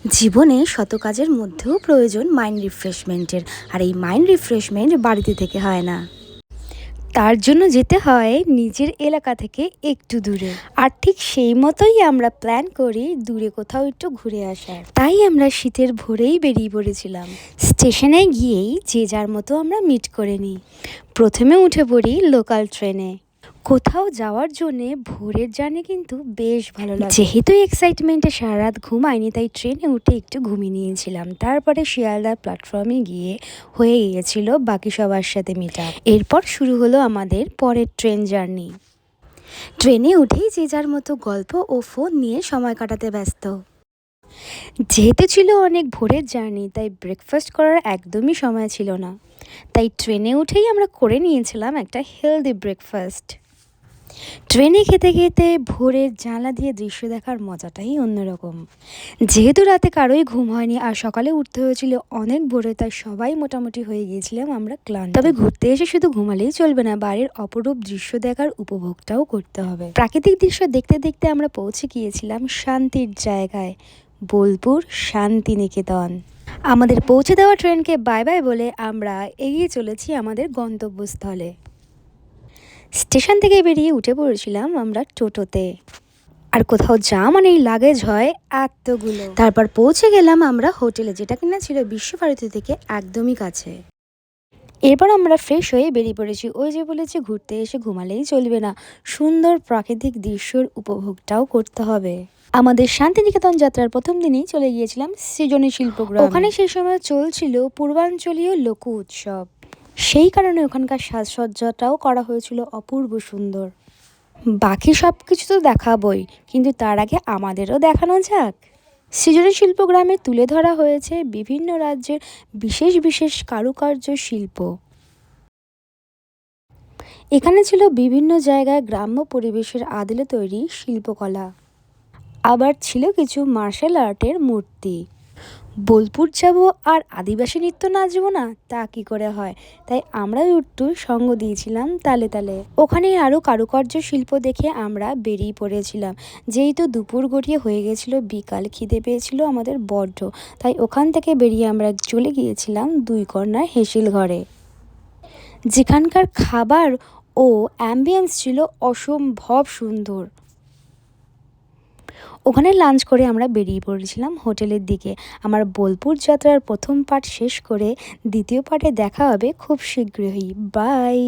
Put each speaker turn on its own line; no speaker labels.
জীবনে শত কাজের মধ্যেও প্রয়োজন মাইন্ড রিফ্রেশমেন্টের। আর এই মাইন্ড রিফ্রেশমেন্ট বাড়িতে থেকে হয় না, তার জন্য যেতে হয় নিজের এলাকা থেকে একটু দূরে। আর ঠিক সেই মতোই আমরা প্ল্যান করি দূরে কোথাও একটু ঘুরে আসার। তাই আমরা শীতের ভোরেই বেরিয়ে পড়েছিলাম। স্টেশনে গিয়েই যে যার মতো আমরা মিট করে নিই। প্রথমে উঠে পড়ি লোকাল ট্রেনে। কোথাও যাওয়ার জন্যে ভোরের জার্নি কিন্তু বেশ ভালো লাগে। যেহেতু এক্সাইটমেন্টে সারা রাত ঘুমাইনি, তাই ট্রেনে উঠে একটু ঘুমিয়ে নিয়েছিলাম। তারপরে শিয়ালদা প্ল্যাটফর্মে গিয়ে হয়ে গিয়েছিল বাকি সবার সাথে মিট আপ। এরপর শুরু হলো আমাদের পরের ট্রেন জার্নি। ট্রেনে উঠেই যে যার মতো গল্প ও ফোন নিয়ে সময় কাটাতে ব্যস্ত। যেহেতু ছিল অনেক ভোরের জার্নি, তাই ব্রেকফাস্ট করার একদমই সময় ছিল না। তাই ট্রেনে উঠেই আমরা করে নিয়েছিলাম একটা হেলদি ব্রেকফাস্ট। ট্রেনে খেতে খেতে ভোরের জানলা দিয়ে দৃশ্য দেখার মজাটাই অন্যরকম। যেহেতু রাতে কারোই ঘুম হয়নি আর সকালে উঠতে হয়েছিল অনেক ভোরে, তাই সবাই মোটামুটি হয়ে গিয়েছিলাম আমরা ক্লান্ত। তবে ঘুরতে এসে শুধু ঘুমালেই চলবে না, বাড়ির অপরূপ দৃশ্য দেখার উপভোগটাও করতে হবে। প্রাকৃতিক দৃশ্য দেখতে দেখতে আমরা পৌঁছে গিয়েছিলাম শান্তির জায়গায়, বোলপুর শান্তিনিকেতন। আমাদের পৌঁছে দেওয়া ট্রেনকে বাই বাই বলে আমরা এগিয়ে চলেছি আমাদের গন্তব্যস্থলে। স্টেশন থেকে বেরিয়ে উঠে পড়েছিলাম আমরা টোটোতে। আর কোথাও যা মানেই লাগেজ হয় এতগুলো। তারপর পৌঁছে গেলাম আমরা হোটেলে, যেটা কিনা ছিল বিশ্বভারতী থেকে একদমই কাছে। এরপর আমরা ফ্রেশ হয়ে বেরিয়ে পড়েছি। ওই যে বলেছি ঘুরতে এসে ঘুমালেই চলবে না, সুন্দর প্রাকৃতিক দৃশ্যর উপভোগটাও করতে হবে। আমাদের শান্তিনিকেতন যাত্রার প্রথম দিনেই চলে গিয়েছিলাম সৃজনী শিল্পগ্রামে। ওখানে সেই সময় চলছিল পূর্বাঞ্চলীয় লোক উৎসব। সেই কারণে ওখানকার সাজসজ্জাটাও করা হয়েছিল অপূর্ব সুন্দর। বাকি সব কিছু তো দেখাবই, কিন্তু তার আগে আমাদেরও দেখানো যাক। সৃজনী শিল্পগ্রামে তুলে ধরা হয়েছে বিভিন্ন রাজ্যের বিশেষ বিশেষ কারুকার্য শিল্প। এখানে ছিল বিভিন্ন জায়গায় গ্রাম্য পরিবেশের আদলে তৈরি শিল্পকলা। আবার ছিল কিছু মার্শাল আর্টের মূর্তি। বোলপুর যাব আর আদিবাসী নৃত্য নাচবো না, তা কি করে হয়? তাই আমরাও একটু সঙ্গ দিয়েছিলাম তালে তালে। ওখানে আরও কারুকার্য শিল্প দেখে আমরা বেরিয়ে পড়েছিলাম। যেহেতু দুপুর গড়িয়ে হয়ে গেছিল বিকাল, খিদে পেয়েছিল আমাদের বড্ড, তাই ওখান থেকে বেরিয়ে আমরা চলে গিয়েছিলাম দুই কর্নার হেসিল ঘরে, যেখানকার খাবার ও অ্যাম্বিয়েন্স ছিল অসম্ভব সুন্দর। ওখানে লাঞ্চ করে আমরা বেরিয়ে পড়েছিলাম হোটেলের দিকে। আমার বোলপুর যাত্রার প্রথম পার্ট শেষ করে দ্বিতীয় পার্টে দেখা হবে খুব শীঘ্রই। বাই।